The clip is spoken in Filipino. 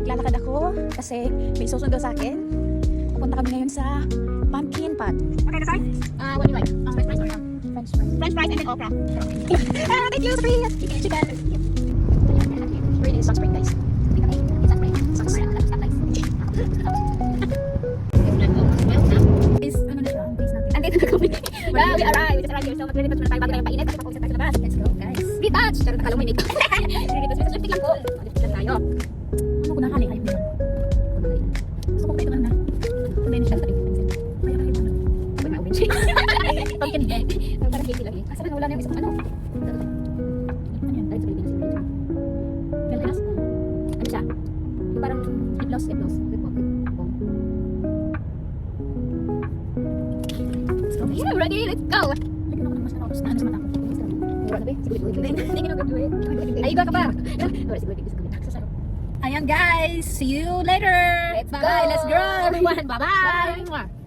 Naglalakad ako kasi may susundo sa akin. Pupunta kami ngayon sa pumpkin pot. Okay, the size? What do you like? French fries or French fries? French fries and then okra. Thank you, Sophia. Chicken. Really, it's spring, guys. It's spring. Is ano na siya? Andito na kami. Yeah, we arrived. We just arrived here. So, mag-retouch muna tayo bago tayo painit. Kasi papunta tayo sa labas. Let's go, guys. Retouch! Charot, nakala mo yung makeup. Retouch lipstick lang po. Lipstick lang tayo. Ano ko nakali? Ayun na. Gusto ko kayo naman na. May siya sa tingin. Kaya kayo naman. Pwede ma-orange. Pumpkin egg. Parang cake lang eh. Sabi na wala na yung isang ano. Ano yan? Dahil sa baby. Velcras. Ano siya? Yung parang lip gloss. Yeah, ready, let's go! Lagyan ako ng mas nakapos na ano sa mata ko. Mura na ba? Siguro. Hindi ka nag-do it. Ay, iba ka pa! Siguro. Ayan guys! See you later! Let's go! Bye! Let's go everyone! Bye-bye!